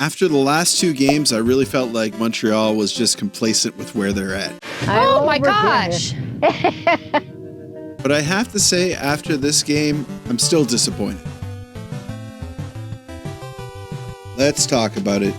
After the last two games, I really felt like Montreal was just complacent with where they're at. Oh my gosh. But I have to say, after this game, I'm still disappointed. Let's talk about it.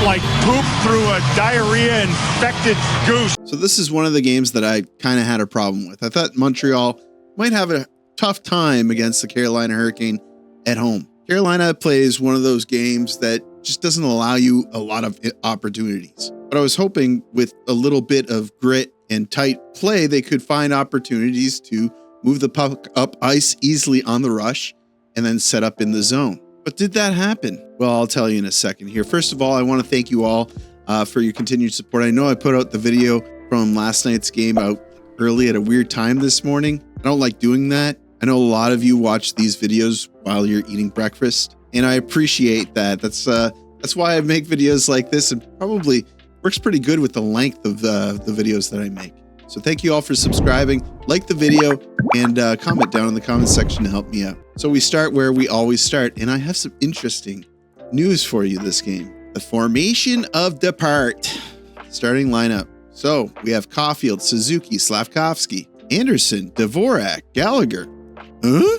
Like poop through a diarrhea-infected goose. So this is one of the games that I kind of had a problem with. I thought Montreal might have a tough time against the Carolina Hurricane at home. Carolina plays one of those games that just doesn't allow you a lot of opportunities. But I was hoping with a little bit of grit and tight play, they could find opportunities to move the puck up ice easily on the rush and then set up in the zone. But did that happen? Well, I'll tell you in a second here. First of all, I want to thank you all for your continued support. I know I put out the video from last night's game out early at a weird time this morning. I don't like doing that. I know a lot of you watch these videos while you're eating breakfast, and I appreciate that. That's why I make videos like this, and probably works pretty good with the length of the videos that I make. So thank you all for subscribing, like the video, and comment down in the comment section to help me out. So we start where we always start, and I have some interesting news for you this game. The formation of the part. Starting lineup. So we have Caulfield, Suzuki, Slavkovsky, Andersen, Dvorak, Gallagher. Huh?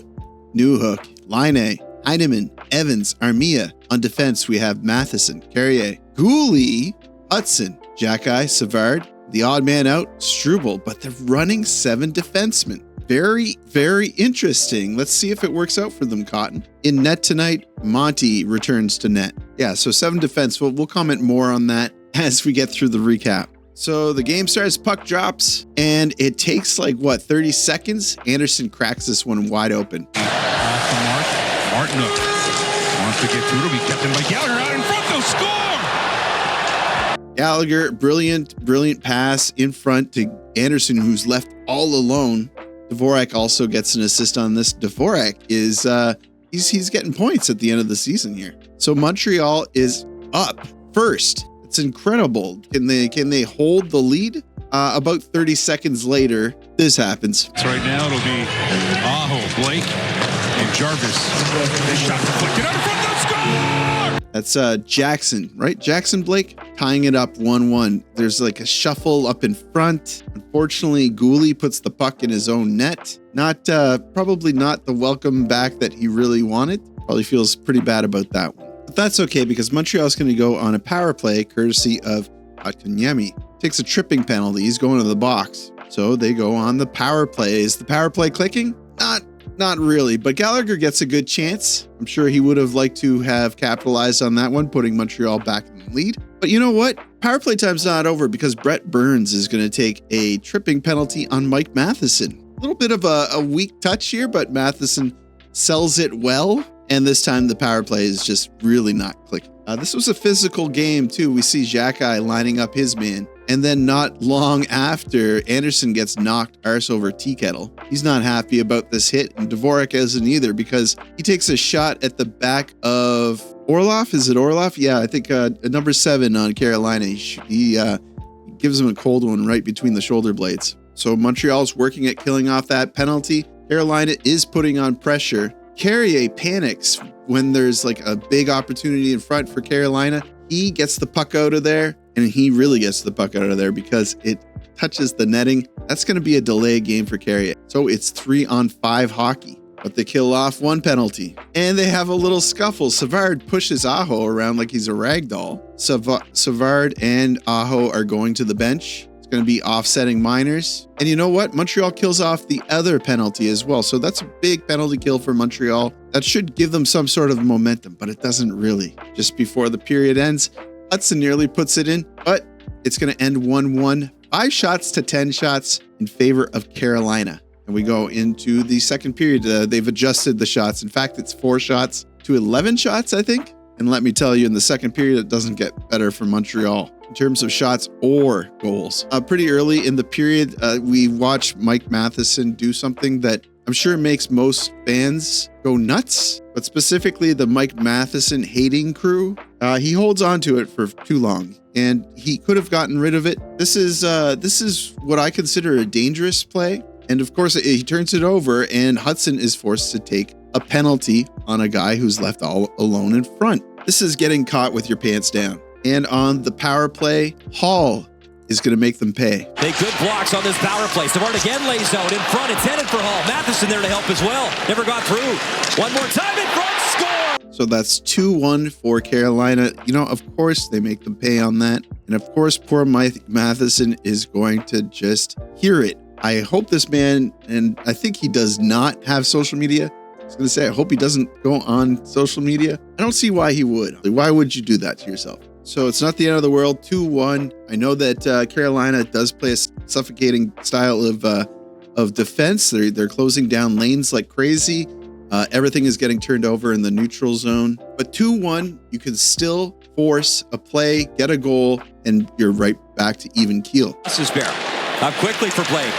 Newhook, Laine, Heineman, Evans, Armia. On defense, we have Matheson, Carrier, Gooley, Hudson, Jackeye, Savard. The odd man out, Struble, but they're running 7 defensemen. Very, very interesting. Let's see if it works out for them, Cotton. In net tonight, Monty returns to net. Yeah, so 7 defense. We'll comment more on that as we get through the recap. So the game starts, puck drops, and it takes 30 seconds. Andersen cracks this one wide open. Off the mark, Martinook wants to get through. It'll be kept in by Gallagher out in front. They'll score! Gallagher, brilliant pass in front to Andersen, who's left all alone. Dvorak also gets an assist on this. Dvorak is he's getting points at the end of the season here. So Montreal is up first. It's incredible. Can they hold the lead? About 30 seconds later, this happens. So right now it'll be Aho, Blake, and Jarvis. This shot deflected out in front. They'll score! That's Jackson, right? Jackson Blake tying it up 1-1. There's a shuffle up in front. Unfortunately, Gooley puts the puck in his own net. Probably not the welcome back that he really wanted. Probably feels pretty bad about that one. But that's okay because Montreal's going to go on a power play courtesy of Kotkaniemi. Takes a tripping penalty. He's going to the box. So they go on the power play. Is the power play clicking? Not really, but Gallagher gets a good chance. I'm sure he would have liked to have capitalized on that one, putting Montreal back in the lead. But you know what? Power play time's not over because Brett Burns is going to take a tripping penalty on Mike Matheson. A little bit of a weak touch here, but Matheson sells it well. And this time the power play is just really not clicking. This was a physical game too. We see Jackeye lining up his man. And then not long after, Andersen gets knocked arse over tea kettle. He's not happy about this hit, and Dvorak isn't either because he takes a shot at the back of Orlov. Is it Orlov? Yeah, I think number 7 on Carolina. He gives him a cold one right between the shoulder blades. So Montreal's working at killing off that penalty. Carolina is putting on pressure. Carrier panics when there's a big opportunity in front for Carolina. He gets the puck out of there, and he really gets the puck out of there because it touches the netting. That's going to be a delay game for Carrier. So it's 3-on-5 hockey, but they kill off 1 penalty. And they have a little scuffle. Savard pushes Aho around like he's a rag doll. Savard and Aho are going to the bench. Going to be offsetting minors. And you know what? Montreal kills off the other penalty as well. So that's a big penalty kill for Montreal. That should give them some sort of momentum, but it doesn't really. Just before the period ends, Hudson nearly puts it in, but it's going to end 1-1. 5 shots to 10 shots in favor of Carolina. And we go into the second period. They've adjusted the shots. In fact, it's 4 shots to 11 shots, I think. And let me tell you, in the second period, it doesn't get better for Montreal in terms of shots or goals. Pretty early in the period, we watch Mike Matheson do something that I'm sure makes most fans go nuts, but specifically the Mike Matheson hating crew. He holds on to it for too long, and he could have gotten rid of it. This is what I consider a dangerous play. And of course, he turns it over, and Hudson is forced to take a penalty on a guy who's left all alone in front. This is getting caught with your pants down. And on the power play, Hall is going to make them pay. They good blocks on this power play. Savard again lays out in front, intended for Hall. Matheson there to help as well. Never got through. One more time in front, score! So that's 2-1 for Carolina. You know, of course, they make them pay on that. And of course, poor Mike Matheson is going to just hear it. I hope this man, and I think he does not have social media. I was going to say, I hope he doesn't go on social media. I don't see why he would. Why would you do that to yourself? So it's not the end of the world. 2-1. I know that Carolina does play a suffocating style of defense. They're closing down lanes like crazy. Everything is getting turned over in the neutral zone. But 2-1, you can still force a play, get a goal, and you're right back to even keel. This is Bear. Up quickly for Blake.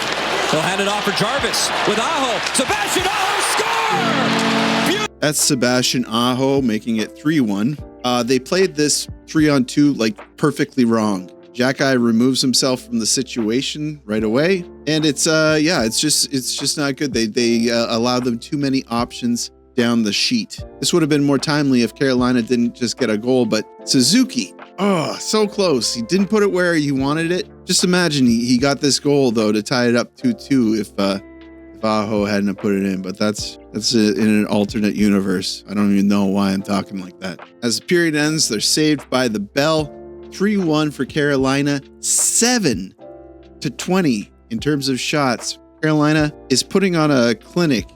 He'll hand it off for Jarvis with Aho. Sebastian Aho score! That's Sebastian Aho making it 3-1. They played this 3-on-2 like perfectly wrong. Jack-Eye removes himself from the situation right away, and it's just not good. They allow them too many options down the sheet. This would have been more timely if Carolina didn't just get a goal, but Suzuki, oh, so close. He didn't put it where he wanted it. Just imagine he got this goal though to tie it up 2-2 if Aho hadn't put it in, but that's in an alternate universe. I don't even know why I'm talking like that. As the period ends, they're saved by the bell. 3-1 for Carolina, 7-20 in terms of shots. Carolina is putting on a clinic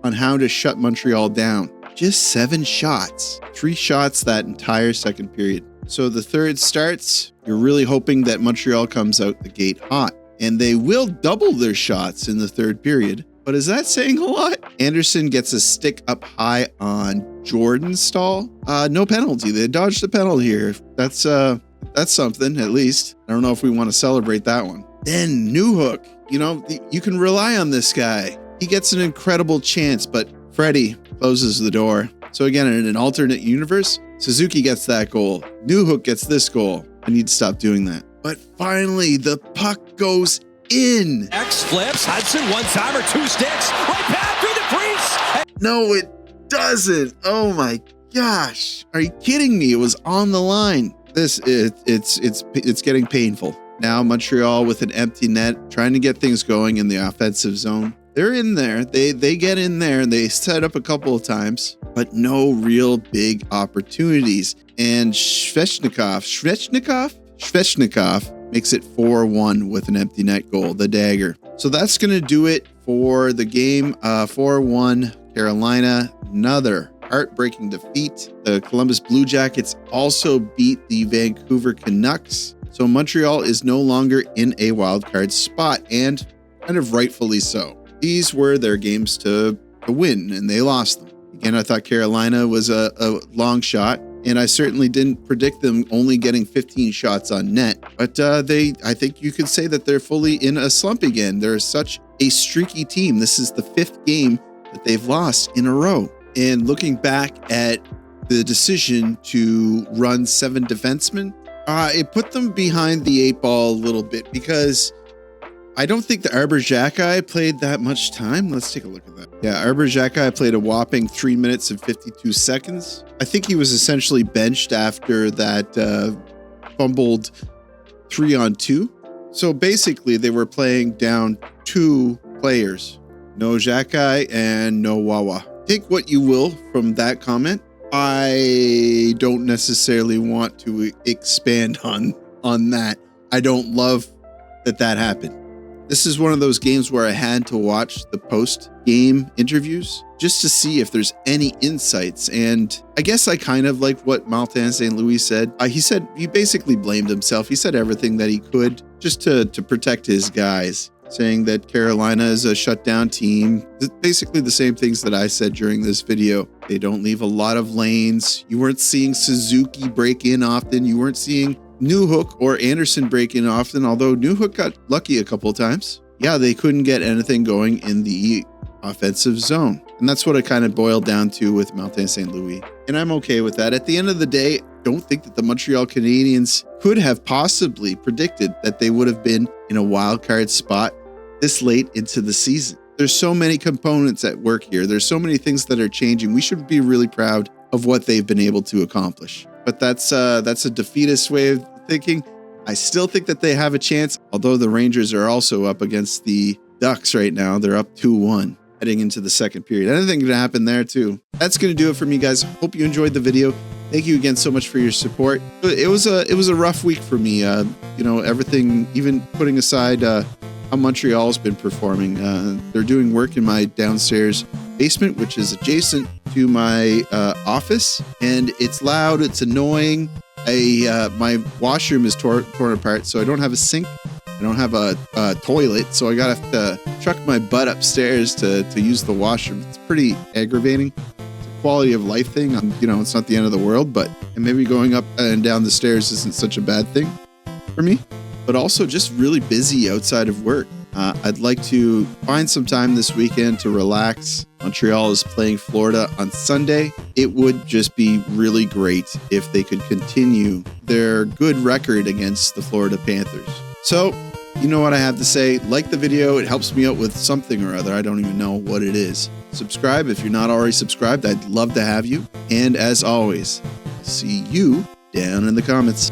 on how to shut Montreal down. Just 7 shots, 3 shots that entire second period. So the third starts, you're really hoping that Montreal comes out the gate hot, and they will double their shots in the third period. But is that saying a lot? Andersen gets a stick up high on Jordan Stahl. No penalty. They dodged the penalty here. That's something, at least. I don't know if we want to celebrate that one. Then Newhook. You know, you can rely on this guy. He gets an incredible chance, but Freddie closes the door. So again, in an alternate universe, Suzuki gets that goal. Newhook gets this goal. I need to stop doing that. But finally, the puck goes in. X flips. Hudson, one timer, 2 sticks. Right back through the crease. No, it doesn't. Oh my gosh. Are you kidding me? It was on the line. It's getting painful. Now Montreal with an empty net, trying to get things going in the offensive zone. They're in there. They get in there and they set up a couple of times, but no real big opportunities. And Svechnikov makes it 4-1 with an empty net goal, the dagger. So that's going to do it for the game. 4-1 Carolina. Another heartbreaking defeat. The Columbus Blue Jackets also beat the Vancouver Canucks. So Montreal is no longer in a wild card spot, and kind of rightfully so. These were their games to win, and they lost them. Again, I thought Carolina was a long shot, and I certainly didn't predict them only getting 15 shots on net. But I think you could say that they're fully in a slump again. They're such a streaky team. This is the 5th game that they've lost in a row. And looking back at the decision to run 7 defensemen, it put them behind the 8 ball a little bit, because I don't think the Arbor Xhekaj played that much time. Let's take a look at that. Yeah, Arbor Xhekaj played a whopping 3 minutes and 52 seconds. I think he was essentially benched after that fumbled 3-on-2. So basically, they were playing down 2 players. No Xhekaj and no Wawa. Take what you will from that comment. I don't necessarily want to expand on that. I don't love that happened. This is one of those games where I had to watch the post-game interviews just to see if there's any insights. And I guess I kind of like what Martin St. Louis said. He basically blamed himself. He said everything that he could just to protect his guys, saying that Carolina is a shutdown team. Basically the same things that I said during this video. They don't leave a lot of lanes. You weren't seeing Suzuki break in often. You weren't seeing Newhook or Andersen break in often, although Newhook got lucky a couple of times. Yeah, they couldn't get anything going in the offensive zone. And that's what it kind of boiled down to with Martin St. Louis. And I'm okay with that. At the end of the day, I don't think that the Montreal Canadiens could have possibly predicted that they would have been in a wild card spot this late into the season. There's so many components at work here. There's so many things that are changing. We should be really proud of what they've been able to accomplish. But that's a defeatist way of thinking. I still think that they have a chance, although the Rangers are also up against the Ducks right now. They're up 2-1 heading into the second period. Anything can happen there too. That's going to do it for me, guys. Hope you enjoyed the video. Thank you again so much for your support. It was a rough week for me. Everything, even putting aside how Montreal's been performing. They're doing work in my downstairs basement, which is adjacent to my office, and it's loud. It's annoying. My washroom is torn apart, so I don't have a sink. I don't have a toilet, so I gotta have to truck my butt upstairs to use the washroom. It's pretty aggravating. It's a quality of life thing. It's not the end of the world, but maybe going up and down the stairs isn't such a bad thing for me. But also just really busy outside of work. I'd like to find some time this weekend to relax. Montreal is playing Florida on Sunday. It would just be really great if they could continue their good record against the Florida Panthers. So, you know what I have to say. Like the video. It helps me out with something or other. I don't even know what it is. Subscribe if you're not already subscribed. I'd love to have you. And as always, I'll see you down in the comments.